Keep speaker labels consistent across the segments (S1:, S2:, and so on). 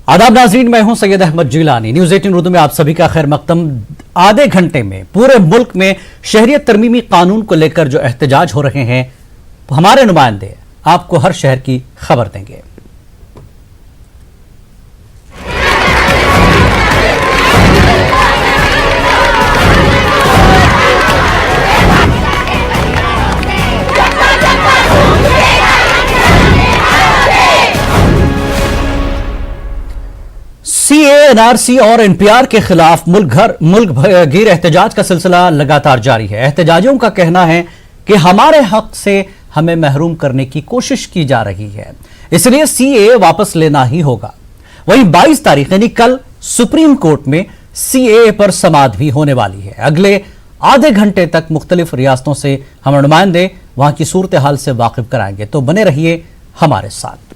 S1: आदाब नाज़रीन, मैं हूं सैयद अहमद जिलानी। न्यूज़ 18 उर्दू में आप सभी का खैर मकदम। आधे घंटे में पूरे मुल्क में शहरियत तरमीमी कानून को लेकर जो एहतजाज हो रहे हैं, हमारे नुमाइंदे आपको हर शहर की खबर देंगे। सीए, एनआरसी और एनपीआर के खिलाफ मुल्क गिर एहतजाज का सिलसिला लगातार जारी है। एहतजाजियों का कहना है कि हमारे हक से हमें महरूम करने की कोशिश की जा रही है, इसलिए सीए वापस लेना ही होगा। वहीं 22 तारीख यानी कल सुप्रीम कोर्ट में सीए पर समाअत भी होने वाली है। अगले आधे घंटे तक मुख्तलिफ रियासतों से हमारे नुमाइंदे वहां की सूरत हाल से वाकिफ कराएंगे, तो बने रहिए हमारे साथ।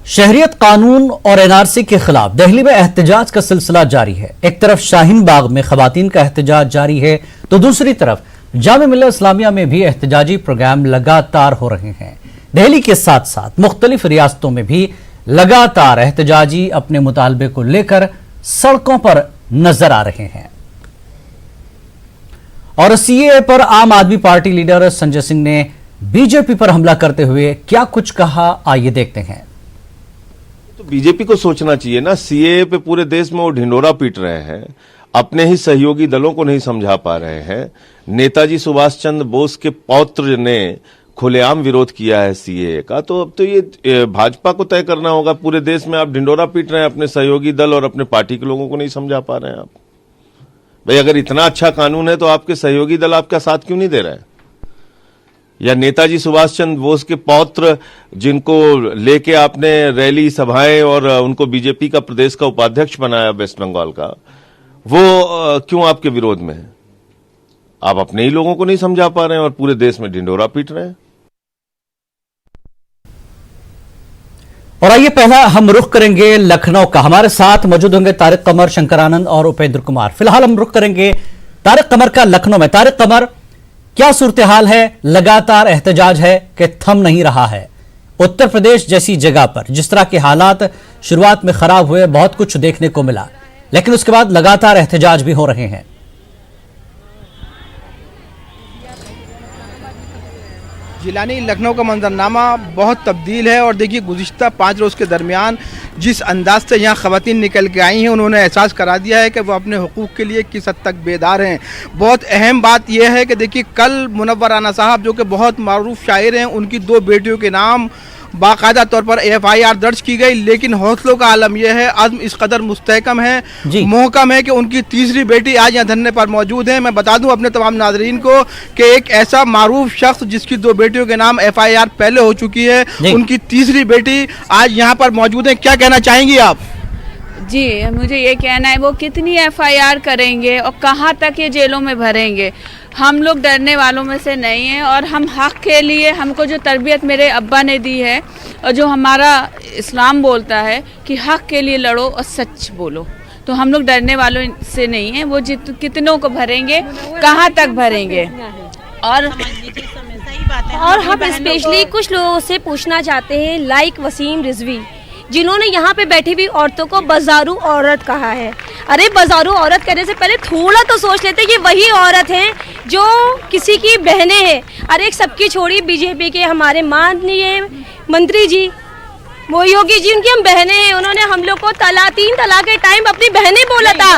S1: शहरियत कानून और एनआरसी के खिलाफ दिल्ली में एहतजाज का सिलसिला जारी है। एक तरफ शाहीन बाग में खवातीन का एहतजाज जारी है, तो दूसरी तरफ जामिया मिल्लत इस्लामिया में भी एहतजाजी प्रोग्राम लगातार हो रहे हैं। दिल्ली के साथ साथ मुख्तलिफ रियासतों में भी लगातार एहतजाजी अपने मुतालबे को लेकर सड़कों पर नजर आ रहे हैं। और सीए पर आम आदमी पार्टी लीडर संजय सिंह ने बीजेपी पर हमला करते हुए क्या कुछ कहा, आइए देखते हैं।
S2: तो बीजेपी को सोचना चाहिए ना, सीए पे पूरे देश में वो ढिंडोरा पीट रहे हैं, अपने ही सहयोगी दलों को नहीं समझा पा रहे हैं। नेताजी सुभाष चंद्र बोस के पौत्र ने खुलेआम विरोध किया है सीए का, तो अब तो ये भाजपा को तय करना होगा। पूरे देश में आप ढिंडोरा पीट रहे हैं, अपने सहयोगी दल और अपने पार्टी के लोगों को नहीं समझा पा रहे हैं आप। भाई अगर इतना अच्छा कानून है तो आपके सहयोगी दल आपका साथ क्यों नहीं दे रहे हैं? या नेताजी सुभाष चंद्र बोस के पौत्र जिनको लेके आपने रैली सभाएं और उनको बीजेपी का प्रदेश का उपाध्यक्ष बनाया वेस्ट बंगाल का, वो क्यों आपके विरोध में है? आप अपने ही लोगों को नहीं समझा पा रहे हैं और पूरे देश में ढिंडोरा पीट रहे हैं।
S1: और आइए पहला हम रुख करेंगे लखनऊ का। हमारे साथ मौजूद होंगे तारिक कमर, शंकरानंद और उपेंद्र कुमार। फिलहाल हम रुख करेंगे तारिक कमर का लखनऊ में। तारिक कमर, क्या सूरत हाल है? लगातार एहतजाज है कि थम नहीं रहा है। उत्तर प्रदेश जैसी जगह पर जिस तरह के हालात शुरुआत में खराब हुए, बहुत कुछ देखने को मिला, लेकिन उसके बाद लगातार एहतजाज भी हो रहे हैं।
S3: जिलानी, लखनऊ का मंजरनामा बहुत तब्दील है। और देखिए, गुज़िश्ता 5 रोज़ के दरमियान जिस अंदाज से यहाँ ख़वातीन निकल के आई हैं, उन्होंने एहसास करा दिया है कि वो अपने हुकूक़ के लिए किस हद तक बेदार हैं। बहुत अहम बात यह है कि देखिए, कल मुनव्वर राना साहब जो कि बहुत मारूफ शायर हैं, उनकी 2 बेटियों के नाम बाकायदा तौर पर FIR दर्ज की गई, लेकिन हौसलों का आलम यह है, अज़्म इस कदर मुस्तहकम है, मोहकम है कि उनकी तीसरी बेटी आज यहाँ धरने पर मौजूद है। मैं बता दूं अपने तमाम नाज़रीन को कि एक ऐसा मारूफ शख्स जिसकी 2 बेटियों के नाम FIR पहले हो चुकी है, उनकी तीसरी बेटी आज यहाँ पर मौजूद है। क्या कहना चाहेंगी आप?
S4: जी, मुझे ये कहना है, वो कितनी FIR करेंगे और कहाँ तक ये जेलों में भरेंगे? हम लोग डरने वालों में से नहीं हैं, और हम हक़ के लिए, हमको जो तरबियत मेरे अब्बा ने दी है और जो हमारा इस्लाम बोलता है कि हक़ के लिए लड़ो और सच बोलो, तो हम लोग डरने वालों से नहीं हैं। वो कितनों को भरेंगे, कहाँ तक भरेंगे? और
S5: हम स्पेशली कुछ लोगों से पूछना चाहते हैं, लाइक वसीम रिजवी, जिन्होंने यहाँ पे बैठी हुई औरतों को बाजारू औरत कहा है। अरे बाजारू औरत कहने से पहले थोड़ा तो सोच लेते, ये वही औरत हैं जो किसी की बहनें हैं। अरे एक सबकी छोड़ी, बीजेपी के हमारे माननीय मंत्री जी, वो योगी जी, उनकी हम बहनें हैं। उन्होंने हम लोग को 3 तलाक के टाइम अपनी बहनें बोला था,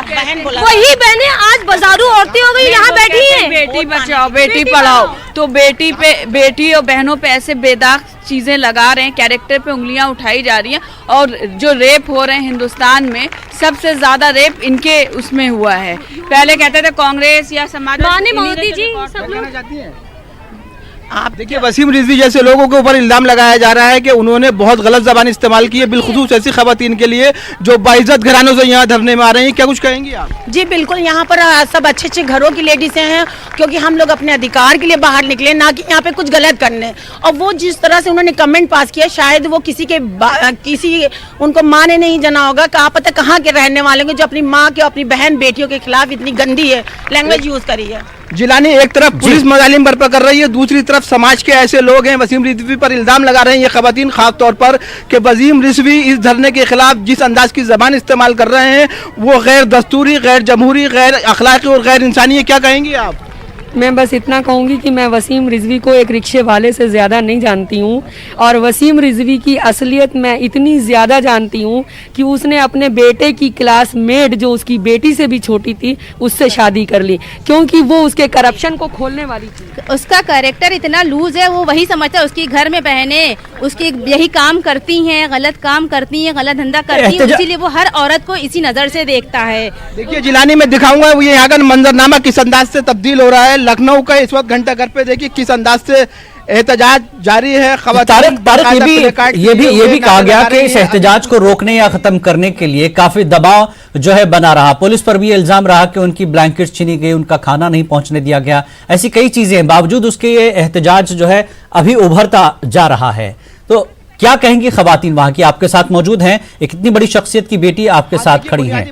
S5: वही बहनें आज बाजारू औरतें हो गई, यहाँ बैठी हैं।
S4: बेटी बचाओ बेटी पढ़ाओ, तो बेटी और बहनों पे ऐसे बेदाग चीजें लगा रहे हैं, कैरेक्टर पे उंगलियां उठाई जा रही हैं। और जो रेप हो रहे हैं हिंदुस्तान में, सबसे ज्यादा रेप इनके उसमें हुआ है। पहले कहते थे कांग्रेस या समाजवादी,
S5: मोदी जी सब लोग
S6: आप
S3: देखिए, वसीम रिजवी जैसे लोगों के ऊपर इल्जाम लगाया जा रहा है कि उन्होंने बहुत गलत ज़बान इस्तेमाल की है, बिलखुसूस ऐसी खवातीन के लिए जो बाइज्जत घरानों से यहाँ धरने में आ रही हैं। क्या कुछ कहेंगी आप?
S6: जी बिल्कुल, यहाँ पर सब अच्छे अच्छे घरों की लेडीज़ हैं, क्योंकि हम लोग अपने अधिकार के लिए बाहर निकले, ना कि यहाँ पे कुछ गलत करने। और वो जिस तरह से उन्होंने कमेंट पास किया, शायद वो किसी उनको माँ ने नहीं जाना होगा, कहा पता कहाँ के रहने वाले होंगे जो अपनी माँ के, अपनी बहन बेटियों के खिलाफ इतनी गंदी है लैंग्वेज यूज करी है।
S3: जिलानी, एक तरफ पुलिस मजालिम बर्पा कर रही है, दूसरी तरफ समाज के ऐसे लोग हैं वसीम रिजवी पर इल्जाम लगा रहे हैं, ये खवातीन खास तौर पर, कि वसीम रिजवी इस धरने के खिलाफ जिस अंदाज की जबान इस्तेमाल कर रहे हैं वो गैर दस्तूरी, गैर जमहूरी, गैर अखलाकी और गैर इंसानी है। क्या कहेंगी आप?
S7: मैं बस इतना कहूँगी कि मैं वसीम रिजवी को एक रिक्शे वाले से ज़्यादा नहीं जानती हूँ, और वसीम रिजवी की असलियत मैं इतनी ज़्यादा जानती हूँ कि उसने अपने बेटे की क्लासमेट जो उसकी बेटी से भी छोटी थी उससे शादी कर ली, क्योंकि वो उसके करप्शन को खोलने वाली थी।
S8: उसका कैरेक्टर इतना लूज है, वो वही समझता है उसकी घर में बहनें उसकी यही काम करती हैं, गलत काम करती हैं, गलत धंधा करती हैं, इसीलिए वो हर औरत को इसी नज़र से देखता है।
S3: देखिए जिलानी में दिखाऊंगा ये यहाँ का मंजरनामा किस अंदाज से तब्दील हो रहा है। लखनऊ का इस वक्त घंटाघर पे देखिए किस अंदाज से एहतजाज जारी है।
S1: तारिक, ये भी कहा गया कि इस एहतजाज को रोकने या खत्म करने के लिए काफी दबाव जो है बना रहा। पुलिस पर भी इल्जाम रहा कि उनकी ब्लैंकेट छीनी गई, उनका खाना नहीं पहुंचने दिया गया। ऐसी कई चीजें हैं, बावजूद उसके ये एहतजाज जो है अभी उभरता जा रहा है। तो क्या कहेंगी खवातीन वहां की? आपके साथ मौजूद हैं, एक इतनी बड़ी शख्सियत की बेटी आपके साथ खड़ी है।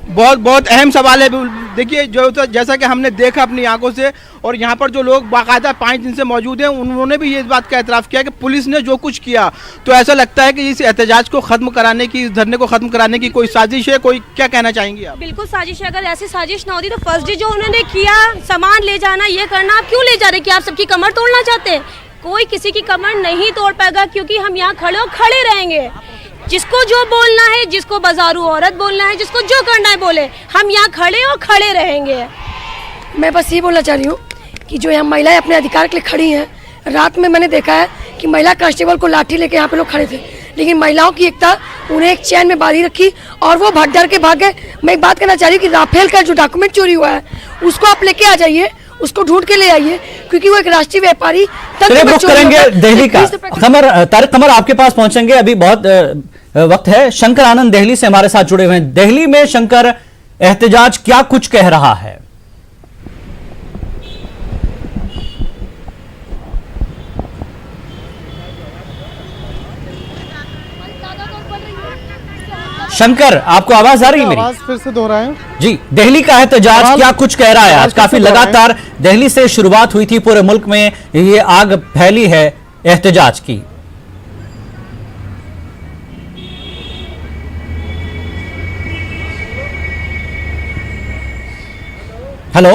S3: बहुत अहम सवाल है। देखिए जो जैसा कि हमने देखा अपनी आंखों से, और यहाँ पर जो लोग बाकायदा 5 दिन से मौजूद हैं उन्होंने भी ये इस बात का एतराफ़ किया कि पुलिस ने जो कुछ किया, तो ऐसा लगता है कि इस एहतजाज को खत्म कराने की, इस धरने को खत्म कराने की कोई साजिश है। कोई क्या कहना चाहेंगी आप?
S5: बिल्कुल साजिश है। अगर ऐसी साजिश ना होती तो फर्स्ट डे जो उन्होंने किया, सामान ले जाना, ये करना, आप क्यों ले जा रहे? कि आप सबकी कमर तोड़ना चाहते हैं? कोई किसी की कमर नहीं तोड़ पाएगा, क्योंकि हम यहाँ खड़े रहेंगे। जिसको जो बोलना है, जिसको बाजारू औरत बोलना है, जिसको जो करना है बोले, हम यहाँ खड़े रहेंगे।
S9: मैं बस ये बोलना चाह रही हूँ कि जो यहाँ महिलाएं अपने अधिकार के लिए खड़ी हैं, रात में मैंने देखा है कि महिला कांस्टेबल को लाठी लेके यहाँ पे लोग खड़े थे, लेकिन महिलाओं की एकता उन्हें एक चैन में बांधी रखी और वो भग डर के भाग गए। मैं एक बात कहना चाह रही हूँ कि राफेल का जो डॉक्यूमेंट चोरी हुआ है उसको आप लेके आ जाइए, उसको ढूंढ के ले आइए, क्योंकि वो एक राष्ट्रीय व्यापारी
S1: करेंगे दिल्ली का। तारिक कमर आपके पास पहुंचेंगे, अभी बहुत वक्त है। शंकर आनंद दिल्ली से हमारे साथ जुड़े हुए हैं। दिल्ली में शंकर, एहतजाज क्या कुछ कह रहा है? शंकर, आपको आवाज आ रही है मेरी?
S10: आवाज फिर से दोहराएं।
S1: जी, दिल्ली का एहतजाज क्या कुछ कह रहा है? आज काफी लगातार दिल्ली से शुरुआत हुई थी, पूरे मुल्क में ये आग फैली है एहतजाज की। हेलो,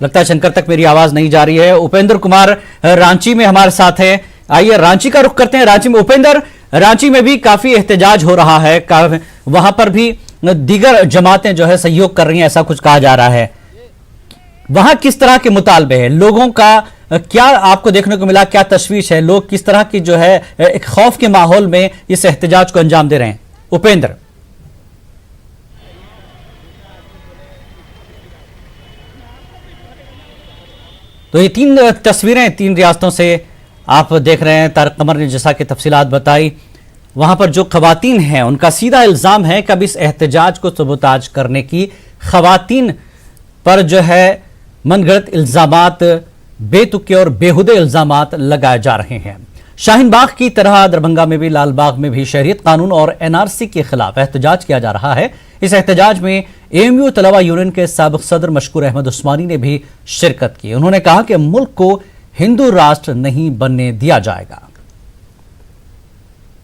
S1: लगता है शंकर तक मेरी आवाज नहीं जा रही है। उपेंद्र कुमार रांची में हमारे साथ हैं, आइए रांची का रुख करते हैं। रांची में उपेंद्र, रांची में भी काफी एहतजाज हो रहा है, वहां पर भी दीगर जमातें जो है सहयोग कर रही हैं, ऐसा कुछ कहा जा रहा है। वहां किस तरह के मुतालबे हैं लोगों का? क्या आपको देखने को मिला? क्या तशवीश है? लोग किस तरह की जो है एक खौफ के माहौल में इस एहतजाज को अंजाम दे रहे हैं? उपेंद्र, तो ये 3 तस्वीरें 3 रियासतों से आप देख रहे हैं। तारिक कमर ने जैसा कि तफसीलात बताई, वहां पर जो खवातीन हैं उनका सीधा इल्जाम है कि अब इस एहतजाज को सबूताज करने की खवातीन पर जो है मनगढ़ंत इल्जामात, बेतुके और बेहुदे इल्जामात लगाए जा रहे हैं। शाहीन बाग की तरह दरभंगा में भी, लाल बाग में भी शहरियत कानून और एनआरसी के खिलाफ एहतजाज किया जा रहा है। इस एहतजाज में एएमयू तलबा यूनियन के साबिक सदर मशकूर अहमद उस्मानी ने भी शिरकत की। उन्होंने कहा कि मुल्क को हिंदू राष्ट्र नहीं बनने दिया जाएगा।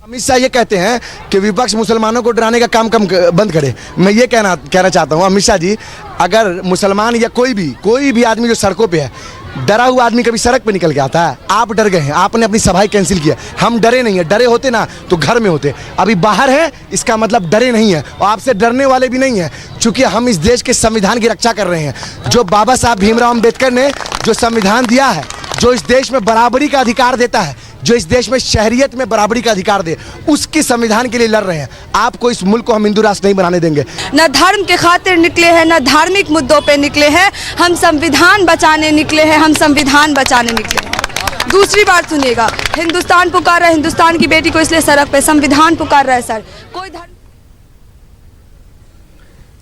S10: अमित शाह ये कहते हैं कि विपक्ष मुसलमानों को डराने का काम बंद करे। मैं ये कहना चाहता हूँ, अमित शाह जी, अगर मुसलमान या कोई भी आदमी जो सड़कों पे है, डरा हुआ आदमी कभी सड़क पे निकल के आता है? आप डर गए हैं, आपने अपनी सभाएं कैंसिल किया। हम डरे नहीं है, डरे होते ना तो घर में होते। अभी बाहर है, इसका मतलब डरे नहीं है, और आपसे डरने वाले भी नहीं है, क्योंकि हम इस देश के संविधान की रक्षा कर रहे हैं। जो बाबा साहब भीमराव अम्बेडकर ने जो संविधान दिया है, जो इस देश में बराबरी का अधिकार देता है जो इस देश में शहरियत में बराबरी का अधिकार दे, उसके संविधान के लिए लड़ रहे हैं। आपको इस मुल्क को हम हिंदू राष्ट्र नहीं बनाने देंगे।
S9: न धर्म के खातिर निकले हैं, न धार्मिक मुद्दों पे निकले हैं, हम संविधान बचाने निकले हैं, हम संविधान बचाने निकले हैं। दूसरी बात सुनिएगा, हिंदुस्तान पुकार रहा है हिंदुस्तान की बेटी को, इसलिए सड़क पे संविधान पुकार रहा है सर। कोई धर्म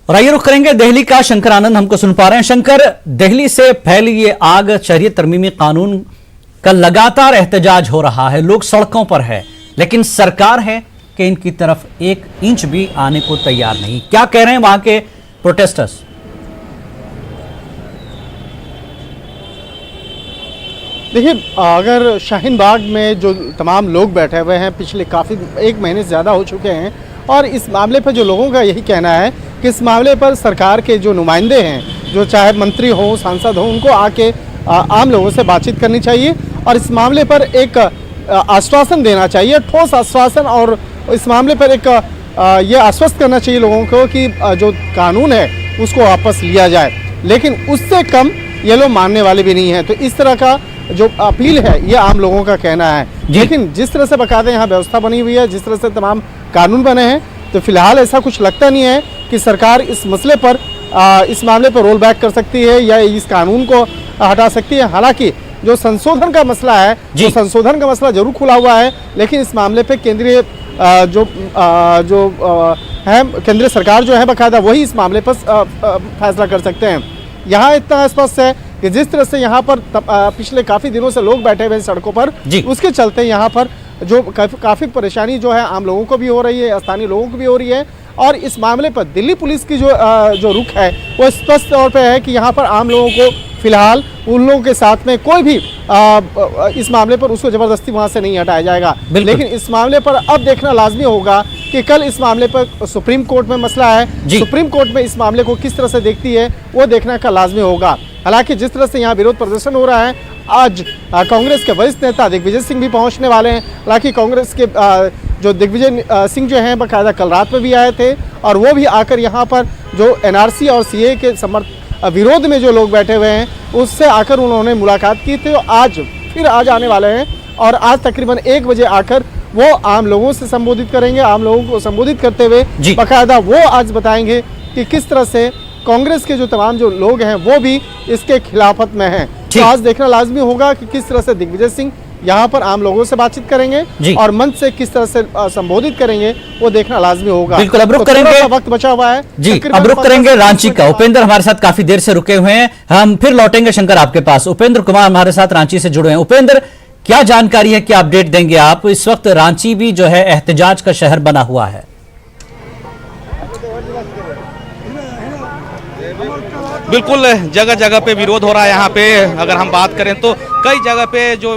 S1: और आइए रुख करेंगे दिल्ली का। शंकर आनंद हमको सुन पा रहे हैं। शंकर, दिल्ली से फैली ये आग, शहरियत तरमीमी कानून का लगातार एहतजाज हो रहा है, लोग सड़कों पर है, लेकिन सरकार है कि इनकी तरफ एक इंच भी आने को तैयार नहीं। क्या कह रहे हैं वहां के प्रोटेस्टर्स?
S11: देखिए, अगर शाहीन बाग में जो तमाम लोग बैठे हुए हैं, पिछले काफ़ी 1 महीने से ज़्यादा हो चुके हैं, और इस मामले पर जो लोगों का यही कहना है कि इस मामले पर सरकार के जो नुमाइंदे हैं, जो चाहे मंत्री हों, सांसद हों, उनको आके आम लोगों से बातचीत करनी चाहिए और इस मामले पर एक आश्वासन देना चाहिए, ठोस आश्वासन, और इस मामले पर एक ये आश्वस्त करना चाहिए लोगों को कि जो कानून है उसको वापस लिया जाए। लेकिन उससे कम ये लोग मानने वाले भी नहीं हैं। तो इस तरह का जो अपील है ये आम लोगों का कहना है। लेकिन जिस तरह से बकायदा यहाँ व्यवस्था बनी हुई है, जिस तरह से तमाम कानून बने हैं, तो फिलहाल ऐसा कुछ लगता नहीं है कि सरकार इस मसले पर इस मामले पर रोल बैक कर सकती है या इस कानून को हटा सकती है। हालांकि जो संशोधन का मसला है, जो संशोधन का मसला जरूर खुला हुआ है, लेकिन इस मामले पे केंद्रीय है केंद्रीय सरकार जो है बकायदा वही इस मामले पर फैसला कर सकते हैं। यहाँ इतना स्पष्ट है कि जिस तरह से यहाँ पर पिछले काफ़ी दिनों से लोग बैठे हुए हैं सड़कों पर, उसके चलते यहाँ पर जो काफ़ी परेशानी जो है आम लोगों को भी हो रही है, स्थानीय लोगों को भी हो रही है। और इस मामले पर दिल्ली पुलिस की जो रुख है वो स्पष्ट तौर पे है कि यहाँ पर आम लोगों को फिलहाल उन लोगों के साथ में कोई भी इस मामले पर उसको ज़बरदस्ती वहाँ से नहीं हटाया जाएगा। लेकिन इस मामले पर अब देखना लाजमी होगा कि कल इस मामले पर सुप्रीम कोर्ट में मसला है, सुप्रीम कोर्ट में इस मामले को किस तरह से देखती है वो देखना का लाजमी होगा। हालांकि जिस तरह से यहाँ विरोध प्रदर्शन हो रहा है, आज कांग्रेस के वरिष्ठ नेता दिग्विजय सिंह भी पहुंचने वाले हैं। हालांकि कांग्रेस के जो दिग्विजय सिंह जो हैं बकायदा कल रात में भी आए थे और वो भी आकर यहाँ पर जो एनआरसी और सीए के विरोध में जो लोग बैठे हुए हैं उससे आकर उन्होंने मुलाकात की थी। आज आने वाले हैं और आज तकरीबन 1 बजे आकर वो आम लोगों से संबोधित करेंगे। आम लोगों को संबोधित करते हुए बकायदा वो आज बताएंगे कि किस तरह से कांग्रेस के जो तमाम जो लोग हैं वो भी इसके खिलाफत में हैं। तो आज देखना लाजमी होगा कि किस तरह से दिग्विजय सिंह यहाँ पर आम लोगों से बातचीत करेंगे और मंच से किस तरह से संबोधित करेंगे वो देखना लाजमी होगा।
S1: बिल्कुल, अब रुक करेंगे,
S11: वक्त बचा हुआ है
S1: जी, अब रुक करेंगे रांची का। उपेंद्र हमारे साथ काफी देर से रुके हुए हैं, हम फिर लौटेंगे शंकर आपके पास। उपेंद्र कुमार हमारे साथ रांची से जुड़े हैं। उपेंद्र, क्या जानकारी है, क्या अपडेट देंगे आप? इस वक्त रांची भी जो है एहतजाज का शहर बना हुआ है।
S12: बिल्कुल, जगह जगह पे विरोध हो रहा है। यहाँ पे अगर हम बात करें तो कई जगह पे जो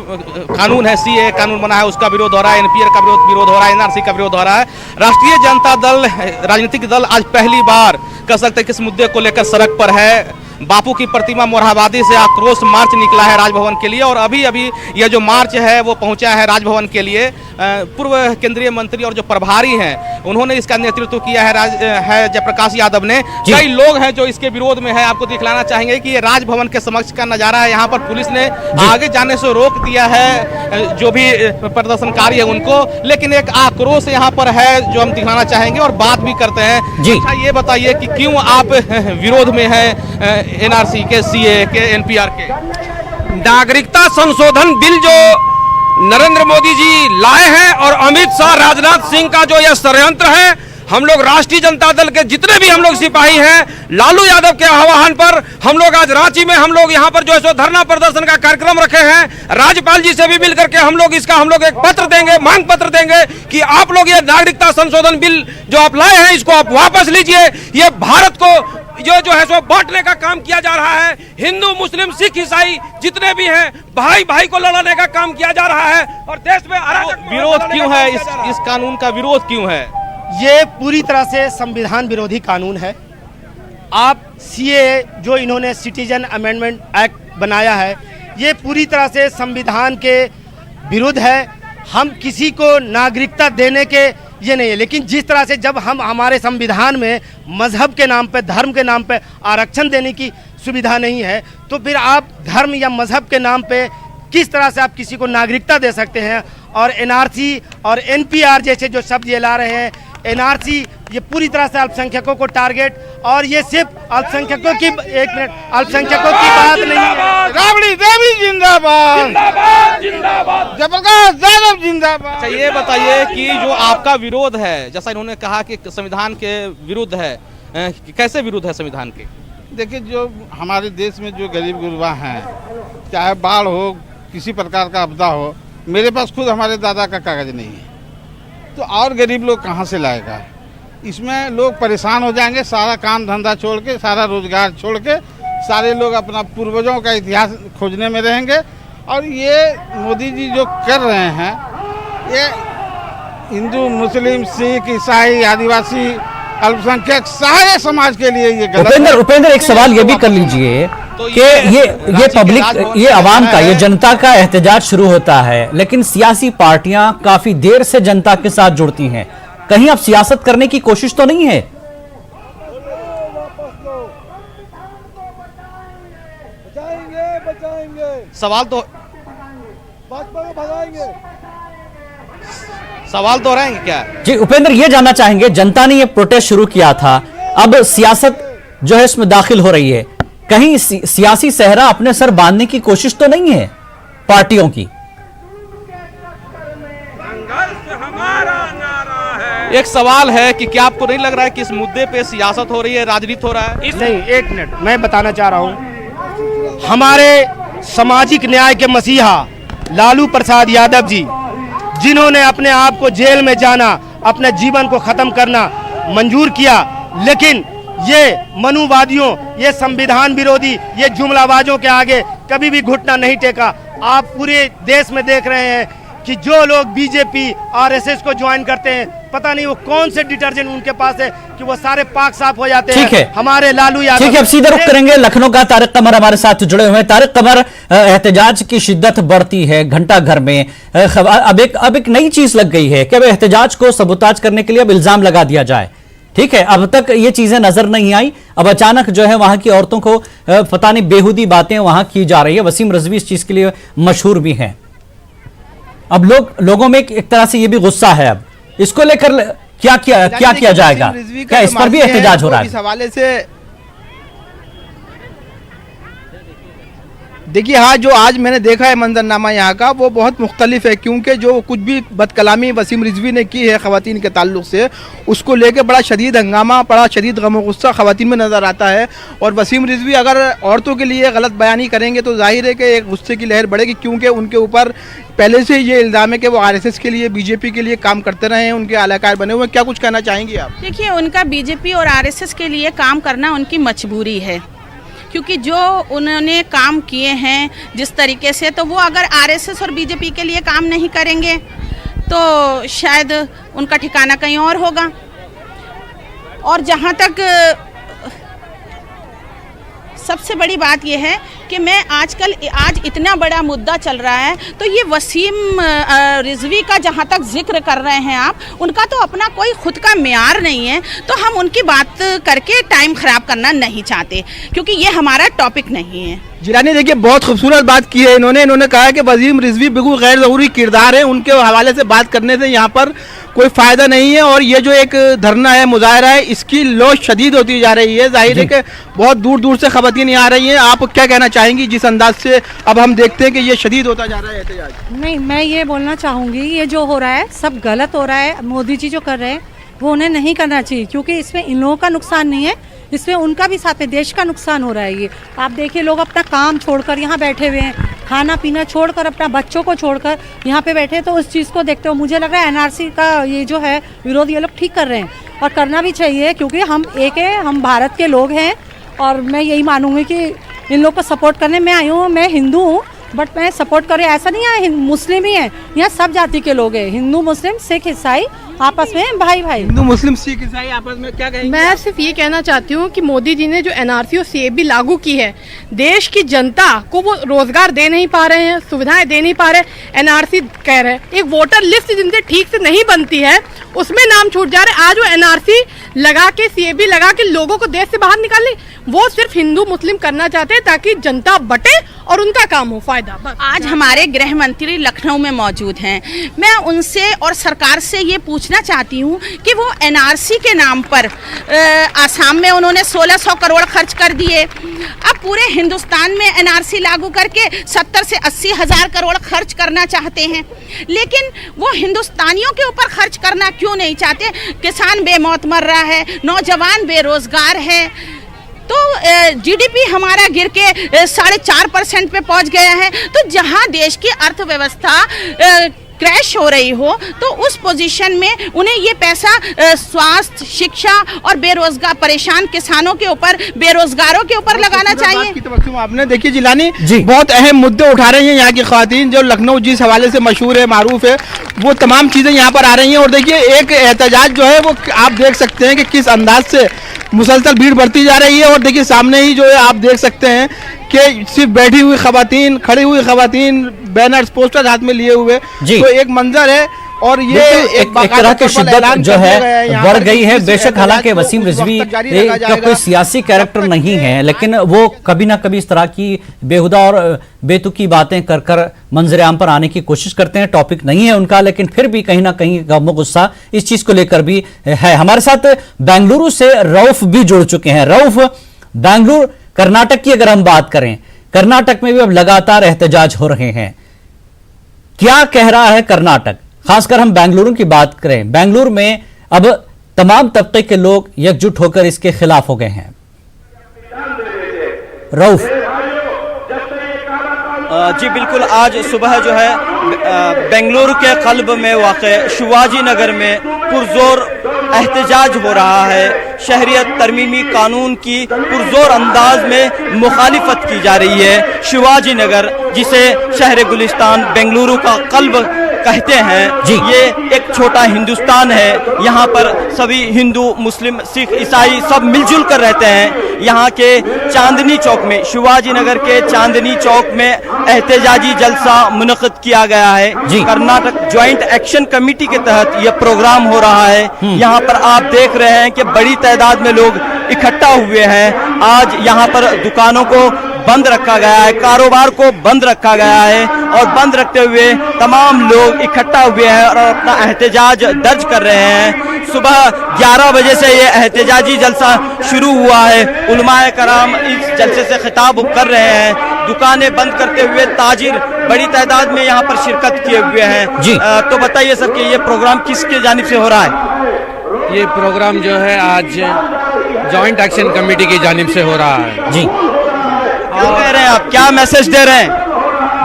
S12: कानून है, सीए कानून बना है, उसका विरोध हो रहा है, एनपीआर का विरोध हो रहा है, एनआरसी का विरोध हो रहा है। राष्ट्रीय जनता दल राजनीतिक दल आज पहली बार कह सकते हैं किस मुद्दे को लेकर सड़क पर है। बापू की प्रतिमा मोरहाबादी से आक्रोश मार्च निकला है राजभवन के लिए और अभी यह जो मार्च है वो पहुंचा है राजभवन के लिए। पूर्व केंद्रीय मंत्री और जो प्रभारी हैं उन्होंने इसका नेतृत्व किया है जयप्रकाश यादव ने। कई लोग हैं जो इसके विरोध में है। आपको दिखलाना चाहेंगे कि ये राजभवन के समक्ष का नजारा है। यहाँ पर पुलिस ने आगे जाने से रोक दिया है जो भी प्रदर्शनकारी है उनको, लेकिन एक आक्रोश यहाँ पर है जो हम दिखाना चाहेंगे और बात भी करते हैं। अच्छा, ये बताइए कि क्यों आप विरोध में है एनआरसी के, सीए के, एनपीआर के?
S13: नागरिकता संशोधन बिल जो नरेंद्र मोदी जी लाए हैं और अमित शाह, राजनाथ सिंह का जो यह षड्यंत्र है, हम लोग राष्ट्रीय जनता दल के जितने भी हम लोग सिपाही हैं, लालू यादव के आह्वान पर हम लोग आज रांची में हम लोग यहाँ पर जो है सो धरना प्रदर्शन का कार्यक्रम रखे हैं। राज्यपाल जी से भी मिलकर के हम लोग एक पत्र देंगे, मांग पत्र देंगे कि आप लोग ये नागरिकता संशोधन बिल जो आप लाए हैं इसको आप वापस लीजिए। ये भारत को जो है सो बांटने का काम किया जा रहा है। हिंदू, मुस्लिम, सिख, ईसाई जितने भी हैं भाई भाई को लड़ाने का काम किया जा रहा है और देश में
S12: विरोध क्यों है? इस कानून का विरोध क्यों है?
S14: ये पूरी तरह से संविधान विरोधी कानून है। आप सीए जो इन्होंने सिटीजन अमेंडमेंट एक्ट बनाया है ये पूरी तरह से संविधान के विरुद्ध है। हम किसी को नागरिकता देने के ये नहीं है, लेकिन जिस तरह से जब हम हमारे संविधान में मजहब के नाम पे, धर्म के नाम पे आरक्षण देने की सुविधा नहीं है तो फिर आप धर्म या मजहब के नाम पे किस तरह से आप किसी को नागरिकता दे सकते हैं। और एनआरसी और एनपीआर जैसे जो शब्द ये ला रहे हैं, एनआरसी ये पूरी तरह से अल्पसंख्यकों को टारगेट, और ये सिर्फ अल्पसंख्यकों की अल्पसंख्यकों की बात नहीं है।
S3: राबड़ी देवी जिंदाबाद, जयप्रकाश यादव जिंदाबाद।
S12: अच्छा, ये बताइए कि जो आपका विरोध है, जैसा इन्होंने कहा कि संविधान के विरुद्ध है, कैसे विरुद्ध है संविधान के?
S3: देखिए, जो हमारे देश में जो गरीब गुरबा हैं, चाहे बाढ़ हो, किसी प्रकार का आपदा हो, मेरे पास खुद हमारे दादा का कागज नहीं है, तो और गरीब लोग कहाँ से लाएगा? इसमें लोग परेशान हो जाएंगे, सारा काम धंधा छोड़ के, सारा रोजगार छोड़ के सारे लोग अपना पूर्वजों का इतिहास खोजने में रहेंगे। और ये मोदी जी जो कर रहे हैं, ये हिंदू, मुस्लिम, सिख, ईसाई, आदिवासी, अल्पसंख्यक सारे समाज के लिए ये गलत।
S1: उपेंद्र एक सवाल ये भी कर लीजिए कि ये पब्लिक, ये आवाम का, ये जनता का एहतजाज शुरू होता है, लेकिन सियासी पार्टियां काफी देर से जनता के साथ जुड़ती हैं। कहीं अब सियासत करने की कोशिश तो नहीं है?
S12: सवाल तो सवाल तो रहेंगे क्या?
S1: जी उपेंद्र, ये जानना चाहेंगे, जनता ने ये प्रोटेस्ट शुरू किया था, अब सियासत जो है इसमें दाखिल हो रही है, कहीं सियासी सहरा अपने सर बांधने की कोशिश तो नहीं है पार्टियों की?
S12: एक सवाल है कि क्या आपको नहीं लग रहा है कि इस मुद्दे पे सियासत हो रही है, राजनीति हो रहा है?
S14: नहीं, एक मिनट, मैं बताना चाह रहा हूं, हमारे सामाजिक न्याय के मसीहा लालू प्रसाद यादव जी, जिन्होंने अपने आप को जेल में जाना, अपने जीवन को खत्म करना मंजूर किया, लेकिन ये मनुवादियों, ये संविधान विरोधी, ये जुमलाबाजों के आगे कभी भी घुटना नहीं टेका। आप पूरे देश में देख रहे हैं कि जो लोग बीजेपी आरएसएस को ज्वाइन करते हैं, पता नहीं वो कौन से डिटर्जेंट उनके पास है कि वो सारे पाक साफ हो जाते हैं।
S1: ठीक है,
S14: हमारे लालू यादव।
S1: ठीक है, अब सीधे रुख करेंगे लखनऊ का। तारिक कमर हमारे साथ जुड़े हुए हैं। तारिक कमर, एहतजाज की शिद्दत बढ़ती है घंटा घर में, अब एक नई चीज लग गई है कि अब एहतजाज को सबूताज करने के लिए अब इल्जाम लगा दिया जाए। ठीक है, अब तक ये चीजें नजर नहीं आई, अब अचानक जो है वहां की औरतों को पता नहीं बेहुदी बातें वहां की जा रही है। वसीम रिजवी इस चीज के लिए मशहूर भी हैं। अब लोगों में एक तरह से ये भी गुस्सा है, अब इसको लेकर क्या किया जाएगा? क्या इस पर भी एहतजाज हो रहा है?
S3: इस हवाले से देखिए, हाँ, जो आज मैंने देखा है मंजरनामा यहाँ का, वो बहुत मुख्तलिफ है, क्योंकि जो कुछ भी बदकलामी वसीम रिजवी ने की है ख़वातीन के ताल्लुक से, उसको लेके बड़ा शदीद हंगामा, बड़ा शदीद गम गुस्सा ख़वातीन में नज़र आता है। और वसीम रिजवी अगर औरतों के लिए गलत बयानी करेंगे तो जाहिर है कि एक गुस्से की लहर बढ़ेगी, क्योंकि उनके ऊपर पहले से ये इल्ज़ाम है कि वो आरएसएस के लिए, बीजेपी के लिए काम करते रहे हैं, उनके आलाकार बने हुए। क्या कुछ कहना चाहेंगी आप?
S15: देखिए, उनका बीजेपी और आरएसएस के लिए काम करना उनकी मजबूरी है, क्योंकि जो उन्होंने काम किए हैं जिस तरीके से, तो वो अगर आरएसएस और बीजेपी के लिए काम नहीं करेंगे तो शायद उनका ठिकाना कहीं और होगा। और जहाँ तक सबसे बड़ी बात यह है कि मैं आज इतना बड़ा मुद्दा चल रहा है, तो ये वसीम रिजवी का जहाँ तक जिक्र कर रहे हैं आप, उनका तो अपना कोई खुद का मेयार नहीं है, तो हम उनकी बात करके टाइम ख़राब करना नहीं चाहते, क्योंकि ये हमारा टॉपिक नहीं है।
S3: जिलानी, देखिए, बहुत खूबसूरत बात की है इन्होंने कहा है कि वसीम रिजवी बिल्कुल गैर ज़रूरी किरदार है, उनके हवाले से बात करने से यहाँ पर कोई फ़ायदा नहीं है। और ये जो एक धरना है, मुजाहरा है, इसकी लो शदीद होती जा रही है। जाहिर है कि बहुत दूर दूर से ख़वातीन यहाँ आ रही हैं। आप क्या कहना चाहेंगी जिस अंदाज से अब हम देखते हैं कि ये शदीद होता जा रहा है एहतजाज?
S16: नहीं, मैं ये बोलना चाहूँगी, ये जो हो रहा है सब गलत हो रहा है। मोदी जी जो कर रहे हैं वो उन्हें नहीं करना चाहिए, क्योंकि इसमें इन लोगों का नुकसान नहीं है, इसमें उनका भी साथ में देश का नुकसान हो रहा है। ये आप देखिए, लोग अपना काम छोड़कर यहाँ बैठे हुए हैं, खाना पीना छोड़कर, अपना बच्चों को छोड़कर यहाँ पे बैठे हैं। तो उस चीज़ को देखते हो मुझे लग रहा है एनआरसी का ये जो है विरोध ये लोग ठीक कर रहे हैं, और करना भी चाहिए, क्योंकि हम एक है, हम भारत के लोग हैं। और मैं यही मानूंगी कि इन लोग को सपोर्ट करने मैं आई हूँ। मैं हिंदू हूँ, बट मैं सपोर्ट करें ऐसा नहीं है मुस्लिम ही है, यहाँ सब जाति के लोग हैं, हिंदू, मुस्लिम, सिख, ईसाई, आपस में भाई भाई।
S3: हिंदू, मुस्लिम, सिख, ईसाई आपस में क्या कहेंगे?
S17: मैं सिर्फ ये कहना चाहती हूँ कि मोदी जी ने जो एनआरसी और सीएबी लागू की है, देश की जनता को वो रोजगार दे नहीं पा रहे हैं, सुविधाएं दे नहीं पा रहे। एनआरसी कह रहे हैं, एक वोटर लिस्ट जिनसे ठीक से नहीं बनती है उसमें नाम छूट जा रहे हैं। आज वो एनआरसी लगा के, सीएबी लगा के लोगों को देश से बाहर निकाल ली। वो सिर्फ हिंदू मुस्लिम करना चाहते हैं ताकि जनता बटे और उनका काम हो फायदा।
S15: आज हमारे गृह मंत्री लखनऊ में मौजूद हैं। मैं उनसे और सरकार से ये पूछना चाहती हूँ कि वो एनआरसी के नाम पर आसाम में उन्होंने 1600 करोड़ खर्च कर दिए। अब पूरे हिंदुस्तान में एनआरसी लागू करके 70 से 80 हजार करोड़ खर्च करना चाहते हैं, लेकिन वो हिंदुस्तानियों के ऊपर खर्च करना क्यों नहीं चाहते? किसान बेमौत मर रहा है, नौजवान बेरोजगार है, तो जीडीपी हमारा गिर के 4.5% पे पहुंच गया है। तो जहां देश की अर्थव्यवस्था क्रैश हो रही हो तो उस पोजीशन में उन्हें ये पैसा स्वास्थ्य, शिक्षा और बेरोजगार परेशान किसानों के ऊपर, बेरोजगारों के ऊपर लगाना चाहिए।
S3: आपने देखिए जिलानी बहुत अहम मुद्दे उठा रही हैं यहाँ की ख्वातीन, जो लखनऊ जिस हवाले से मशहूर है, मारूफ है, वो तमाम चीज़ें यहाँ पर आ रही हैं। और देखिए एक एहतजाज जो है वो आप देख सकते हैं कि किस अंदाज से मुसलसल भीड़ बढ़ती जा रही है। और देखिए सामने ही जो है आप देख सकते हैं कि सिर्फ बैठी हुई खवातीन, खड़ी हुई खवातीन, बैनर्स, पोस्टर हाथ में लिए हुए, तो एक मंजर है। और ये
S1: एक तरह की शिद्दत जो है बढ़ गई है। बेशक हालांकि वसीम रिजवी का कोई सियासी कैरेक्टर नहीं है, लेकिन वो कभी ना कभी इस तरह की बेहुदा और बेतुकी बातें कर कर मंजर आम पर आने की कोशिश करते हैं। टॉपिक नहीं है उनका, लेकिन फिर भी कहीं ना कहीं गम गुस्सा इस चीज को लेकर भी है। हमारे साथ बेंगलुरु से रऊफ भी जुड़ चुके हैं। रऊफ, बेंगलुरु कर्नाटक की अगर हम बात करें, कर्नाटक में भी अब लगातार एहतजाज हो रहे हैं। क्या कह रहा है कर्नाटक? खासकर हम बेंगलुरु की बात करें, बेंगलुरु में अब तमाम तबके के लोग एकजुट होकर इसके खिलाफ हो गए हैं। रऊफ
S18: जी बिल्कुल, आज सुबह जो है बेंगलुरु के कल्ब में वाक़े शिवाजी नगर में पुरजोर एहतजाज हो रहा है। शहरियत तरमीमी कानून की पुरजोर अंदाज में मुखालिफत की जा रही है। शिवाजी नगर, जिसे शहर गुलिस्तान बेंगलुरु का कल्ब कहते हैं, ये एक छोटा हिंदुस्तान है। यहाँ पर सभी हिंदू, मुस्लिम, सिख, ईसाई सब मिलजुल कर रहते हैं। यहाँ के चांदनी चौक में, शिवाजी नगर के चांदनी चौक में एहतजाजी जलसा मुनक़िद किया गया है। कर्नाटक ज्वाइंट एक्शन कमेटी के तहत यह प्रोग्राम हो रहा है। यहाँ पर आप देख रहे हैं कि बड़ी तादाद में लोग इकट्ठा हुए हैं। आज यहाँ पर दुकानों को बंद रखा गया है, कारोबार को बंद रखा गया है, और बंद रखते हुए तमाम लोग इकट्ठा हुए हैं और अपना एहतजाज दर्ज कर रहे हैं। सुबह 11 बजे से ये एहतजाजी जलसा शुरू हुआ है। उलमाए कराम इस जलसे से खिताब कर रहे हैं। दुकानें बंद करते हुए ताजिर बड़ी तादाद में यहाँ पर शिरकत किए हुए हैं। तो बताइए सर कि ये प्रोग्राम किसके जानिब से हो रहा है?
S13: ये प्रोग्राम जो है आज जॉइंट एक्शन कमेटी की जानिब से हो रहा है।
S18: जी, क्या कह रहे हैं आप, क्या मैसेज दे रहे हैं?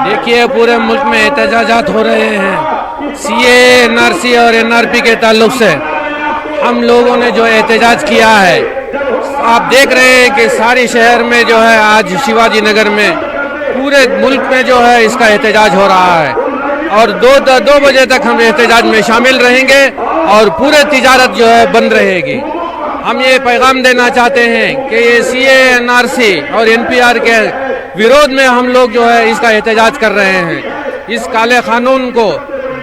S13: देखिए, पूरे मुल्क में एहतजाजात हो रहे हैं सीए, एनआरसी और एनआरपी के ताल्लुक से। हम लोगों ने जो एहतजाज किया है, आप देख रहे हैं कि सारी शहर में जो है आज शिवाजी नगर में, पूरे मुल्क में जो है इसका एहतजाज हो रहा है। और 2 बजे तक हम एहतजाज में शामिल रहेंगे और पूरे तिजारत जो है बंद रहेगी। हम ये पैगाम देना चाहते हैं कि ये सीए, एनआरसी और एनपीआर के विरोध में हम लोग जो है इसका एहतजाज कर रहे हैं। इस काले कानून को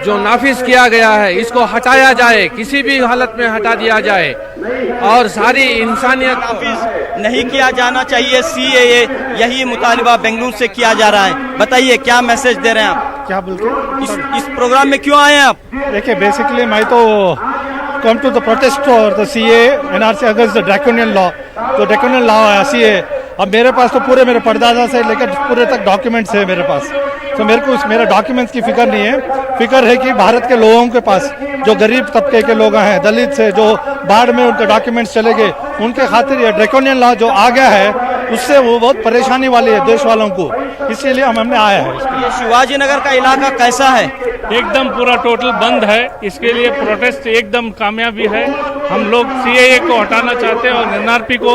S13: जो नाफिज किया गया है, इसको हटाया जाए, किसी भी हालत में हटा दिया जाए, और सारी इंसानियत
S18: नाफिज नहीं किया जाना चाहिए। सीएए, यही मुतालिबा बेंगलुरु से किया जा रहा है। बताइए क्या मैसेज दे रहे हैं आप?
S11: क्या बोलते
S18: इस प्रोग्राम में क्यों आए हैं आप?
S11: देखिए, बेसिकली मैं तो come to the protest for the CA NRC against the draconian law। तो draconian law है CA। अब मेरे पास तो पूरे मेरे परदादा से लेकर पूरे तक डॉक्यूमेंट्स है मेरे पास। तो मेरे को मेरा डॉक्यूमेंट्स की फिक्र नहीं है। फिक्र है कि भारत के लोगों के पास, जो गरीब तबके के लोग हैं, दलित से जो बाढ़ में उनके डॉक्यूमेंट्स चले गए, उनके खातिर ये ड्रैकोनियन लॉ जो आ गया है, उससे वो बहुत परेशानी वाली है देश वालों को। इसीलिए हमने आया है।
S18: ये शिवाजी नगर का इलाका कैसा है?
S19: एकदम पूरा टोटल बंद है। इसके लिए प्रोटेस्ट एकदम कामयाबी है। हम लोग सीएए को हटाना चाहते हैं और एनआरपी को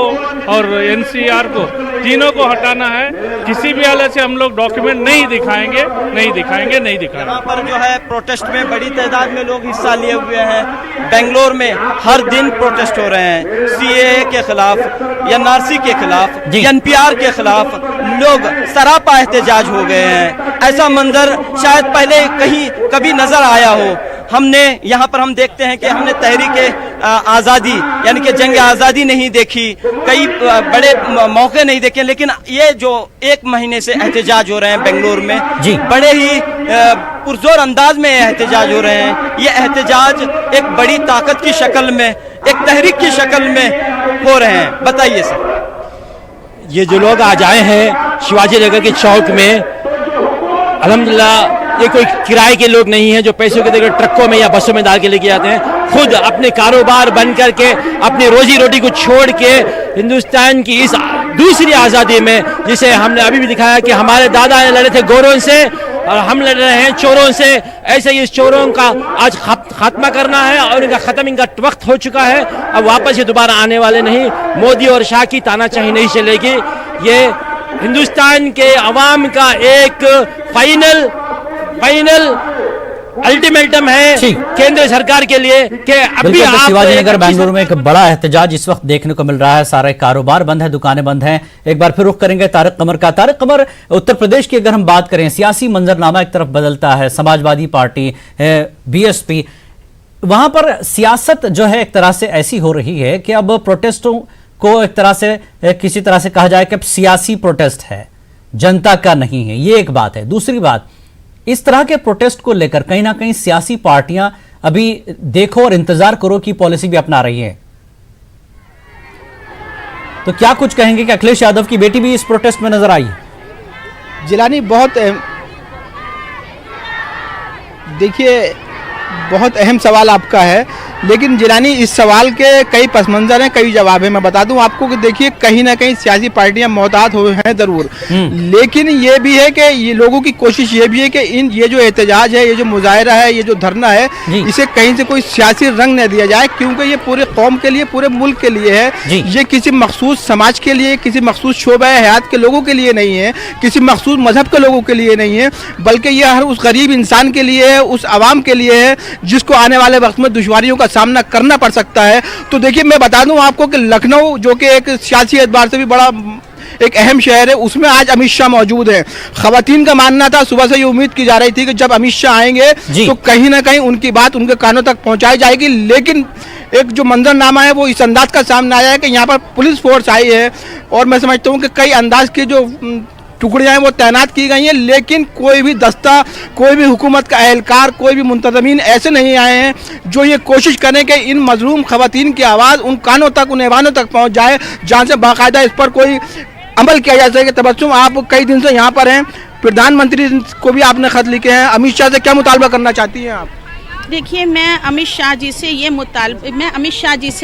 S19: और एनसीआर को, तीनों को हटाना है। किसी भी हालत से हम लोग डॉक्यूमेंट नहीं दिखाएंगे। यहाँ
S18: पर जो है प्रोटेस्ट में बड़ी तादाद में लोग हिस्सा लिए हुए हैं। बेंगलोर में हर दिन प्रोटेस्ट हो रहे हैं सीएए के खिलाफ, एनआरसी के खिलाफ, एनपीआर के खिलाफ। लोग सरापा एहतजाज हो गए हैं। ऐसा मंजर शायद पहले कहीं कभी नजर आया हो। हमने यहाँ पर हम देखते हैं कि हमने तहरीक आज़ादी यानी कि जंग आज़ादी नहीं देखी, कई बड़े मौके नहीं देखे, लेकिन ये जो 1 महीने से एहतजाज हो रहे हैं बेंगलुरु में, बड़े ही पुरजोर अंदाज में एहतजाज हो रहे हैं। ये एहतजाज एक बड़ी ताकत की शक्ल में, एक तहरीक की शक्ल में हो रहे हैं। बताइए सर।
S13: ये जो लोग आज आए हैं शिवाजी नगर के चौक में, अल्हम्दुलिल्लाह ये कोई किराए के लोग नहीं हैं जो पैसों के देकर ट्रकों में या बसों में डाल के लेके आते हैं। खुद अपने कारोबार बंद करके, अपनी रोजी रोटी को छोड़ के हिंदुस्तान की इस दूसरी आज़ादी में, जिसे हमने अभी भी दिखाया कि हमारे दादा लड़े थे गोरों से और हम लड़ रहे हैं चोरों से, ऐसे ही इस चोरों का आज खात्मा करना है और इनका खत्म, इनका वक्त हो चुका है। अब वापस ये दोबारा आने वाले नहीं। मोदी और शाह की तानाशाही नहीं चलेगी। ये हिंदुस्तान के अवाम का एक फाइनल अल्टीमेटम है केंद्र सरकार के लिए कि अभी
S1: शिवाजी नगर बेंगलुरु में एक बड़ा एहतजाज इस वक्त देखने को मिल रहा है। सारे कारोबार बंद है, दुकानें बंद हैं। एक बार फिर रुख करेंगे तारिक कमर का। तारिक कमर, उत्तर प्रदेश की अगर हम बात करें, सियासी मंजरनामा एक तरफ बदलता है, समाजवादी पार्टी बीएसपी, वहां पर सियासत जो है एक तरह से ऐसी हो रही है कि अब प्रोटेस्टों को एक तरह से किसी तरह से कहा जाए कि अब सियासी प्रोटेस्ट है, जनता का नहीं है। ये एक बात है। दूसरी बात, इस तरह के प्रोटेस्ट को लेकर कहीं ना कहीं सियासी पार्टियां अभी देखो और इंतजार करो की पॉलिसी भी अपना रही हैं। तो क्या कुछ कहेंगे कि अखिलेश यादव की बेटी भी इस प्रोटेस्ट में नजर आई?
S3: जिलानी, बहुत अहम सवाल आपका है, लेकिन जिलानी इस सवाल के कई पस मंजर हैं, कई जवाब हैं। मैं बता दूं आपको कि देखिए, कहीं ना कहीं सियासी पार्टियां मोहतात हुए हैं जरूर, लेकिन ये भी है कि ये लोगों की कोशिश ये भी है कि ये जो एहतजाज है, ये जो मुजाहरा है, ये जो धरना है, इसे कहीं से कोई सियासी रंग न दिया जाए, क्योंकि ये पूरे कौम के लिए, पूरे मुल्क के लिए है। ये किसी मखसूस समाज के लिए, किसी मखसूस शोबा हयात के लोगों के लिए नहीं है, किसी मखसूस मजहब के लोगों के लिए नहीं है, बल्कि ये हर उस गरीब इंसान के लिए है, उस आवाम के लिए है जिसको आने वाले वक्त में दुश्वारियों का सामना करना पड़ सकता है। तो देखिए, मैं बता दूं आपको कि लखनऊ, जो कि एक सियासी एतबार से भी बड़ा एक अहम शहर है, उसमें आज अमित शाह मौजूद हैं। खवातीन का मानना था, सुबह से ये उम्मीद की जा रही थी कि जब अमित शाह आएंगे तो कहीं ना कहीं उनकी बात उनके कानों तक पहुंचाई जाएगी, लेकिन एक जो मंजरनामा है वो इस अंदाज का सामने आया है कि यहाँ पर पुलिस फोर्स आई है और मैं समझता हूँ कि कई अंदाज के जो टुकड़ियाँ हैं वो तैनात की गई हैं, लेकिन कोई भी दस्ता, कोई भी हुकूमत का अहलकार, कोई भी मुंतजमीन ऐसे नहीं आए हैं जो ये कोशिश करें कि इन मजलूम खवातीन की आवाज़ उन कानों तक, उन ऐवानों तक पहुँच जाए जहाँ से बाकायदा इस पर कोई अमल किया जा सके। तबस्सुम, आप कई दिन से यहाँ पर हैं, प्रधानमंत्री को भी आपने खत लिखे हैं, अमित शाह से क्या मुतालबा करना चाहती हैं आप?
S15: देखिए, मैं अमित शाह जी से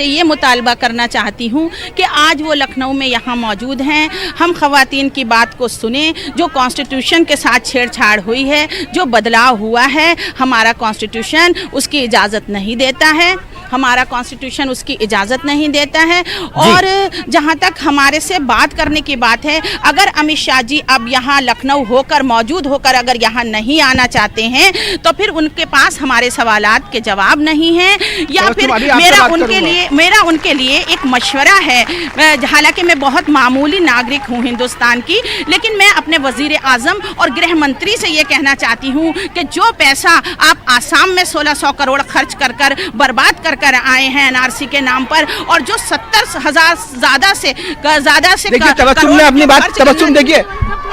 S15: ये मुतालबा करना चाहती हूँ कि आज वो लखनऊ में यहाँ मौजूद हैं, हम खवातीन की बात को सुने। जो कॉन्स्टिट्यूशन के साथ छेड़छाड़ हुई है, जो बदलाव हुआ है, हमारा कॉन्स्टिट्यूशन उसकी इजाज़त नहीं देता है, हमारा कॉन्स्टिट्यूशन उसकी इजाज़त नहीं देता है। और जहाँ तक हमारे से बात करने की बात है, अगर अमित शाह जी अब यहाँ लखनऊ होकर, मौजूद होकर अगर यहाँ नहीं आना चाहते हैं तो फिर उनके पास हमारे सवालात के जवाब नहीं हैं, या फिर मेरा उनके लिए एक मशवरा है। हालांकि मैं बहुत मामूली नागरिक हूँ हिंदुस्तान की, लेकिन मैं अपने वजीर आजम और गृह मंत्री से ये कहना चाहती हूँ कि जो पैसा आप आसाम में 1600 करोड़ खर्च कर बर्बाद कर आए हैं एनआरसी के नाम पर, और जो 70,000 ज्यादा से
S3: अपनी बात तबस्सुम, देखिए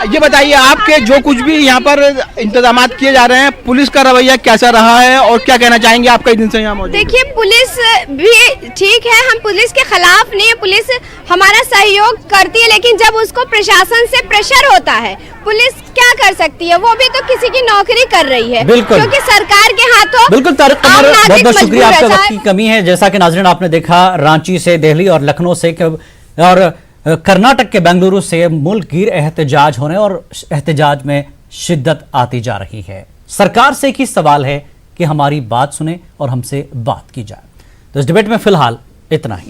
S3: ये बताइए, आपके जो कुछ भी यहाँ पर इंतजाम किए जा रहे हैं, पुलिस का रवैया कैसा रहा है और क्या कहना चाहेंगे आप कई दिन से यहाँ मौजूद?
S5: देखिए, पुलिस भी ठीक है, हम पुलिस के खिलाफ नहीं है, पुलिस हमारा सहयोग करती है, लेकिन जब उसको प्रशासन से प्रेशर होता है, पुलिस क्या कर सकती है? वो भी तो किसी की नौकरी कर रही है, क्योंकि सरकार के हाथों।
S1: बिल्कुल तारिक कमर, बहुत बहुत शुक्रिया। आपका वक्त की कमी है, जैसा कि नाज़रीन आपने देखा, रांची से, दिल्ली और लखनऊ से और कर्नाटक के बेंगलुरु से मुल्क गिर एहतजाज होने और एहतजाज में शिद्दत आती जा रही है। सरकार से एक ही सवाल है कि हमारी बात सुने और हमसे बात की जाए। तो इस डिबेट में फिलहाल इतना ही।